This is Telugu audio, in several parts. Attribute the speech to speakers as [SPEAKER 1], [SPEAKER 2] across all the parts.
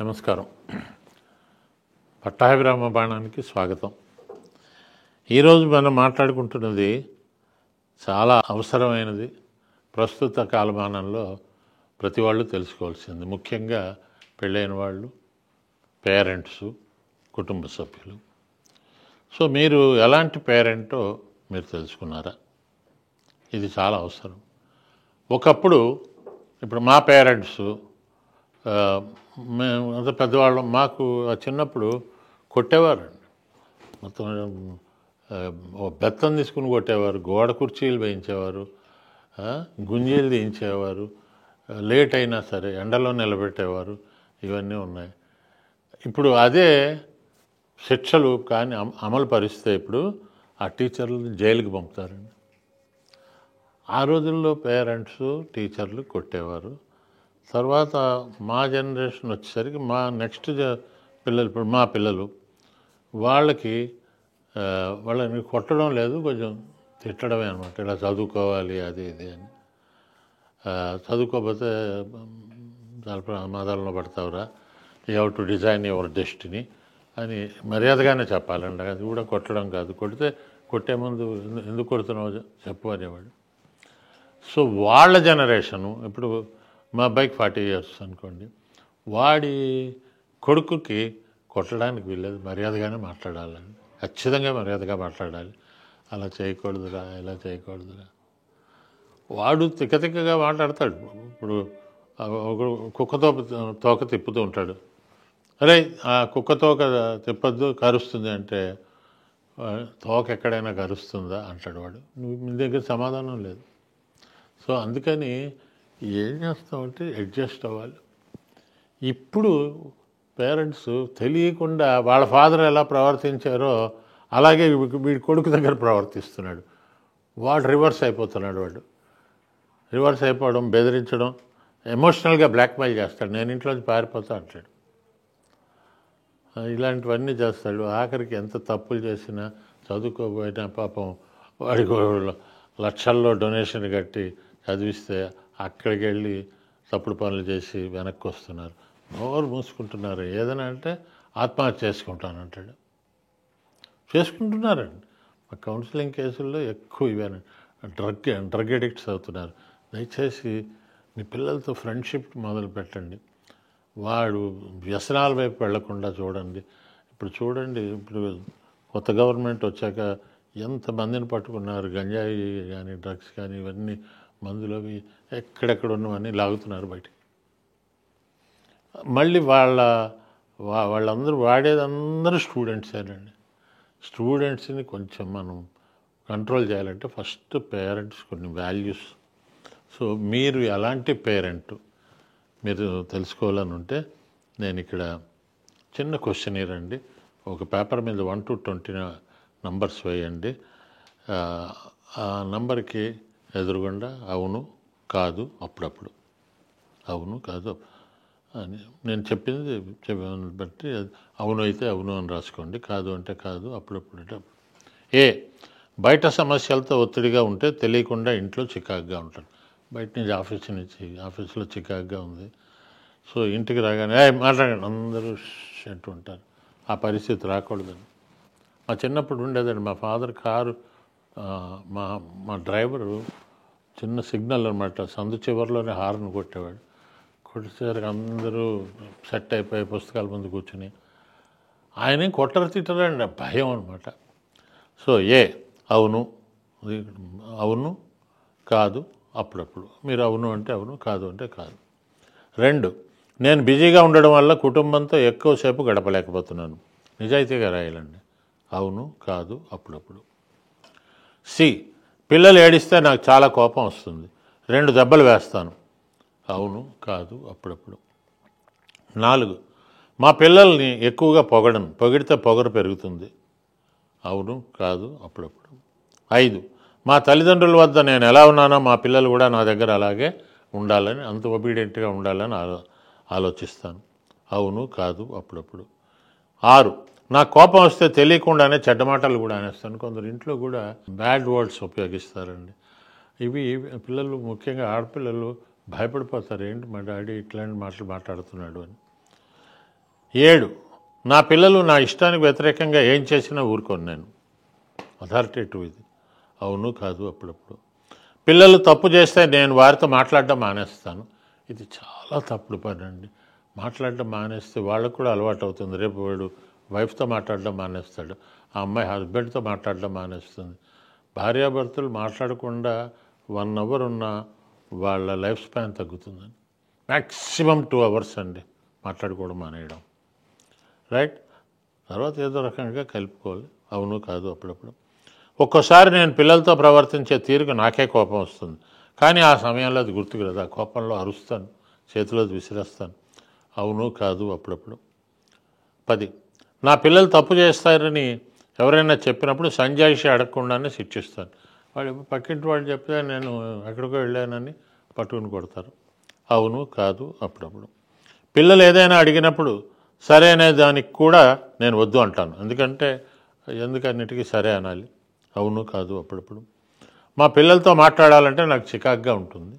[SPEAKER 1] నమస్కారం. పట్టాభిరామ బాణానికి స్వాగతం. ఈరోజు మనం మాట్లాడుకుంటున్నది చాలా అవసరమైనది. ప్రస్తుత కాలమానంలో ప్రతి వాళ్ళు తెలుసుకోవాల్సింది, ముఖ్యంగా పెళ్ళైన వాళ్ళు, పేరెంట్స్, కుటుంబ సభ్యులు. సో మీరు ఎలాంటి పేరెంటో మీరు తెలుసుకున్నారా? ఇది చాలా అవసరం. ఒకప్పుడు ఇప్పుడు మా పేరెంట్స్, మేము అంత పెద్దవాళ్ళం, మాకు చిన్నప్పుడు కొట్టేవారండి. మొత్తం బెత్తం తీసుకుని కొట్టేవారు, గోడ కుర్చీలు వేయించేవారు, గుంజీలు తీయించేవారు, లేట్ అయినా సరే ఎండలో నిలబెట్టేవారు. ఇవన్నీ ఉన్నాయి. ఇప్పుడు అదే శిక్షలు కానీ అమలు పరిస్తే ఇప్పుడు ఆ టీచర్లు జైలుకి పంపుతారండి. ఆ రోజుల్లో పేరెంట్స్ టీచర్లు కొట్టేవారు. తర్వాత మా జనరేషన్ వచ్చేసరికి మా నెక్స్ట్ పిల్లలు, ఇప్పుడు మా పిల్లలు, వాళ్ళకి వాళ్ళని కొట్టడం లేదు, కొంచెం తిట్టడమే అనమాట. ఇలా చదువుకోవాలి అది ఇది అని. చదువుకోకపోతే చాలా ప్రమాదాల్లో పడతావురా, you have to design your destiny అని మర్యాదగానే చెప్పాలండి. అది కూడా కొట్టడం కాదు. కొట్టే ముందు ఎందుకు కొడుతున్నావు చెప్పు అనేవాడు. సో వాళ్ళ జనరేషను, ఇప్పుడు మా అబ్బాయికి 40 years అనుకోండి, వాడి కొడుకుకి కొట్టడానికి వీల్లేదు, మర్యాదగానే మాట్లాడాలండి. ఖచ్చితంగా మర్యాదగా మాట్లాడాలి. అలా చేయకూడదురా, ఇలా చేయకూడదురా. వాడు తిక్కగా మాట్లాడతాడు. ఇప్పుడు కుక్కతో తోక తిప్పుతూ ఉంటాడు. అరే ఆ కుక్క తోక తిప్పద్దు, కరుస్తుంది అంటే, తోక ఎక్కడైనా కరుస్తుందా అంటాడు వాడు. మీ దగ్గర సమాధానం లేదు. సో అందుకని ఏం చేస్తామంటే అడ్జస్ట్ అవ్వాలి. ఇప్పుడు పేరెంట్స్ తెలియకుండా వాళ్ళ ఫాదర్ ఎలా ప్రవర్తించారో అలాగే వీడి కొడుకు దగ్గర ప్రవర్తిస్తున్నాడు. వాడు రివర్స్ అయిపోతున్నాడు. రివర్స్ అయిపోవడం, బెదిరించడం, ఎమోషనల్గా బ్లాక్మెయిల్ చేస్తాడు. నేను ఇంట్లోంచి పారిపోతా అంటాడు. ఇలాంటివన్నీ చేస్తాడు. ఆఖరికి ఎంత తప్పులు చేసినా, చదువుకోబోయినా పాపం వాడికి లక్షల్లో డొనేషన్ కట్టి చదివిస్తే అక్కడికి వెళ్ళి తప్పుడు పనులు చేసి వెనక్కి వస్తున్నారు. నోరు మూసుకుంటున్నారు. ఏదైనా అంటే ఆత్మహత్య చేసుకుంటానంటాడు. చేసుకుంటున్నారండి. మా కౌన్సిలింగ్ కేసుల్లో ఎక్కువ ఇవేనండి. డ్రగ్ అడిక్ట్స్ అవుతున్నారు. దయచేసి మీ పిల్లలతో ఫ్రెండ్షిప్ మొదలు పెట్టండి. వాడు వ్యసనాల వైపు వెళ్లకుండా చూడండి. ఇప్పుడు చూడండి, ఇప్పుడు కొత్త గవర్నమెంట్ వచ్చాక ఎంతమందిని పట్టుకున్నారు. గంజాయి కానీ, డ్రగ్స్ కానీ, ఇవన్నీ మందులు అవి ఎక్కడెక్కడ ఉన్నవన్నీ లాగుతున్నారు బయటికి. మళ్ళీ వాళ్ళందరూ వాడేదందరూ స్టూడెంట్సేనండి. స్టూడెంట్స్ని కొంచెం మనం కంట్రోల్ చేయాలంటే ఫస్ట్ పేరెంట్స్ కొన్ని వాల్యూస్. సో మీరు ఎలాంటి పేరెంట్ మీరు తెలుసుకోవాలని ఉంటే నేను ఇక్కడ చిన్న క్వశ్చనీర్ అండి. ఒక పేపర్ మీద 1 to 20 నంబర్స్ వేయండి. ఆ నంబర్కి ఎదురుగుండా అవును, కాదు, అప్పుడప్పుడు, అవును, కాదు అని నేను చెప్పింది బట్టి అవును అయితే అవును అని రాసుకోండి, కాదు అంటే కాదు, అప్పుడప్పుడు అంటే అప్పుడు. ఏ, బయట సమస్యలతో ఒత్తిడిగా ఉంటే తెలియకుండా ఇంట్లో చికాకుగా ఉంటాడు. బయట నుంచి ఆఫీస్లో చికాకుగా ఉంది. సో ఇంటికి రాగానే మాట్లాడండి అందరూ అంటూ ఉంటారు. ఆ పరిస్థితి రాకూడదని. మా చిన్నప్పుడు ఉండేదండి. మా ఫాదర్ కారు, మా డ్రైవరు చిన్న సిగ్నల్ అనమాట, సందు చివరిలోనే హార్న్ కొట్టేవాడు. కొట్టేసరికి అందరూ సెట్ అయిపోయి పుస్తకాల ముందు కూర్చుని, ఆయన కొట్టరు తిట్టరండి, భయం అనమాట. సో అవును, అవును, కాదు, అప్పుడప్పుడు. మీరు అవును అంటే అవును, కాదు అంటే కాదు. 2, నేను బిజీగా ఉండడం వల్ల కుటుంబంతో ఎక్కువసేపు గడపలేకపోతున్నాను. నిజాయితీగా రాయాలండి. అవును, కాదు, అప్పుడప్పుడు. సి, పిల్లలు ఏడిస్తే నాకు చాలా కోపం వస్తుంది, 2 దెబ్బలు వేస్తాను. అవును, కాదు, అప్పుడప్పుడు. 4, మా పిల్లల్ని ఎక్కువగా పొగిడితే పొగరు పెరుగుతుంది. అవును, కాదు, అప్పుడప్పుడు. 5, మా తల్లిదండ్రుల వద్ద నేను ఎలా ఉన్నానో మా పిల్లలు కూడా నా దగ్గర అలాగే ఉండాలని, అంత ఒబీడియంట్గా ఉండాలని ఆలోచిస్తాను. అవును, కాదు, అప్పుడప్పుడు. 6, నాకు కోపం వస్తే తెలియకుండానే చెడ్డ మాటలు కూడా అనేస్తాను. కొందరు ఇంట్లో కూడా బ్యాడ్ వర్డ్స్ ఉపయోగిస్తారండి. ఇవి పిల్లలు, ముఖ్యంగా ఆడపిల్లలు భయపడిపోతారు. ఏంటి మా డాడీ ఇట్లాంటి మాటలు మాట్లాడుతున్నాడు అని. 7, నా పిల్లలు నా ఇష్టానికి వ్యతిరేకంగా ఏం చేసినా ఊరుకోను నేను. అథారిటేటివ్ ఇది. అవును కాదు అప్పుడప్పుడు. పిల్లలు తప్పు చేస్తే నేను వారితో మాట్లాడడం మానేస్తాను. ఇది చాలా తప్పుడు పని అండి. మాట్లాడడం మానేస్తే వాళ్ళకు కూడా అలవాటు అవుతుంది. రేపు వాడు వైఫ్తో మాట్లాడడం మానేస్తాడు, ఆ అమ్మాయి హస్బెండ్తో మాట్లాడడం మానేస్తుంది. భార్యాభర్తలు మాట్లాడకుండా 1 అవర్ ఉన్న వాళ్ళ లైఫ్ స్పాన్ తగ్గుతుందండి. మ్యాక్సిమం 2 అవర్స్ అండి మాట్లాడుకోవడం మానేయడం. రైట్. తర్వాత ఏదో రకంగా కలుపుకోవాలి. అవును కాదు అప్పుడప్పుడు. ఒక్కోసారి నేను పిల్లలతో ప్రవర్తించే తీరుకు నాకే కోపం వస్తుంది, కానీ ఆ సమయంలో అది గుర్తుకు రాదు. ఆ కోపంలో అరుస్తాను, చేతిలో విసిరేస్తాను. అవును కాదు అప్పుడప్పుడు. 10, నా పిల్లలు తప్పు చేస్తారని ఎవరైనా చెప్పినప్పుడు సంజాయిషి అడగకుండానే శిక్షిస్తాను. వాళ్ళు పక్కింటి వాళ్ళు చెప్తే నేను ఎక్కడికో వెళ్ళానని పట్టుకుని కొడతారు. అవును కాదు అప్పుడప్పుడు. పిల్లలు ఏదైనా అడిగినప్పుడు సరే అనే దానికి కూడా నేను వద్దు అంటాను. ఎందుకన్నిటికీ సరే అనాలి. అవును కాదు అప్పుడప్పుడు. మా పిల్లలతో మాట్లాడాలంటే నాకు చికాకుగా ఉంటుంది.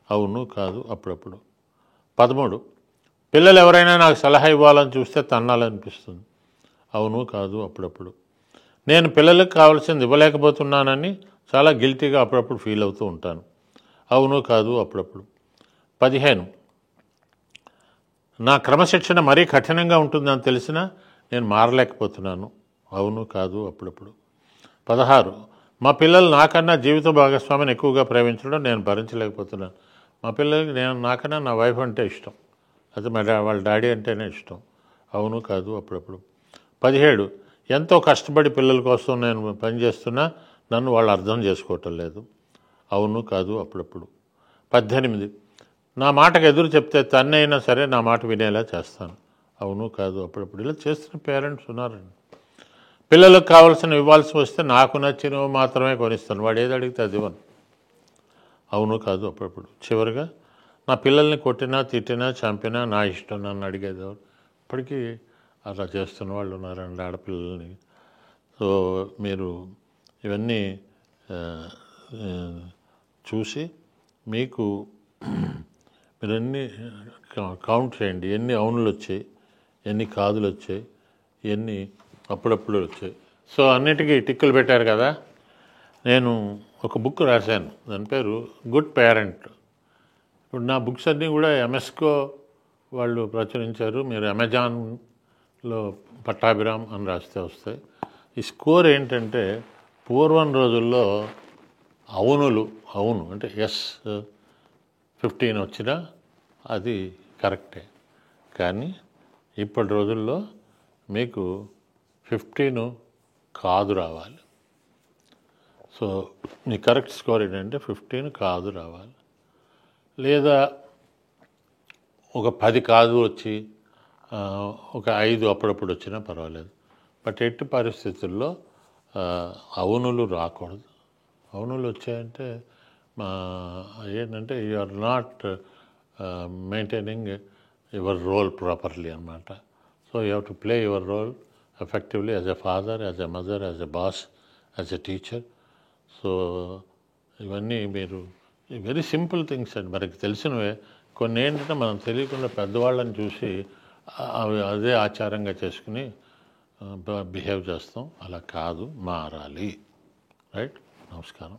[SPEAKER 1] అవును కాదు అప్పుడప్పుడు. 13, పిల్లలు ఎవరైనా నాకు సలహా ఇవ్వాలని చూస్తే తన్నాలనిపిస్తుంది. అవును కాదు అప్పుడప్పుడు. నేను పిల్లలకు కావాల్సింది ఇవ్వలేకపోతున్నానని చాలా గిల్టీగా అప్పుడప్పుడు ఫీల్ అవుతూ ఉంటాను. అవును కాదు అప్పుడప్పుడు. 15, నా క్రమశిక్షణ మరీ కఠినంగా ఉంటుందని తెలిసినా నేను మారలేకపోతున్నాను. అవును కాదు అప్పుడప్పుడు. 16, మా పిల్లలు నాకన్నా జీవిత భాగస్వామిని ఎక్కువగా ప్రేమించడం నేను భరించలేకపోతున్నాను. మా పిల్లలకి నాకన్నా నా వైఫ్ అంటే ఇష్టం, అది వాళ్ళ డాడీ అంటేనే ఇష్టం. అవును కాదు అప్పుడప్పుడు. 17, ఎంతో కష్టపడి పిల్లల కోసం నేను పనిచేస్తున్నా నన్ను వాళ్ళు అర్థం చేసుకోవటం లేదు. అవును కాదు అప్పుడప్పుడు. 18, నా మాటకు ఎదురు చెప్తే తన్నైనా సరే నా మాట వినేలా చేస్తాను. అవును కాదు అప్పుడప్పుడు. ఇలా చేస్తున్న పేరెంట్స్ ఉన్నారండి. పిల్లలకు కావాల్సిన ఇవ్వాల్సి వస్తే నాకు నచ్చినవి మాత్రమే కొనిస్తాను, వాడు ఏది అడిగితే అది ఇవ్వను. అవును కాదు అప్పుడప్పుడు. చివరిగా, నా పిల్లల్ని కొట్టినా తిట్టినా చంపినా నా ఇష్టం, నన్ను అడిగేది ఎవరు? ఇప్పటికీ అలా చేస్తున్న వాళ్ళు ఉన్నారండి ఆడపిల్లల్ని. సో మీరు ఇవన్నీ చూసి మీకు మీరన్నీ కౌంట్ చేయండి. ఎన్ని అవునులు వచ్చాయి, ఎన్ని కాదులు వచ్చాయి, ఎన్ని అప్పుడప్పుడు వచ్చాయి. సో అన్నిటికీ టిక్కులు పెట్టారు కదా. నేను ఒక బుక్ రాశాను, దాని పేరు గుడ్ పేరెంట్. ఇప్పుడు నా బుక్స్ అన్నీ కూడా ఎంఎస్కో వాళ్ళు ప్రచురించారు. మీరు అమెజాన్లో పట్టాభిరామ్ అని రాస్తే వస్తాయి. ఈ స్కోర్ ఏంటంటే, పూర్వం రోజుల్లో అవును అంటే ఎస్ 15 వచ్చినా అది కరెక్టే, కానీ ఇప్పటి రోజుల్లో మీకు 15 కాదు రావాలి. సో మీ కరెక్ట్ స్కోర్ ఏంటంటే 15 కాదు రావాలి, లేదా ఒక 10 కాదు వచ్చి ఒక 5 అప్పుడప్పుడు వచ్చినా పర్వాలేదు. బట్ ఎట్టి పరిస్థితుల్లో అవునులు రాకూడదు. అవునులు వచ్చాయంటే ఏంటంటే you are not maintaining your role properly అన్నమాట. So you have to play your role effectively as a father, as a mother, as a boss, as a teacher. So ఇవన్నీ మీరు వెరీ సింపుల్ థింగ్స్ అండి, మనకి తెలిసినవే. కొన్ని ఏంటంటే మనం తెలియకుండా పెద్దవాళ్ళని చూసి అదే ఆచారంగా చేసుకుని బిహేవ్ చేస్తాం. అలా కాదు, మారాలి. రైట్. నమస్కారం.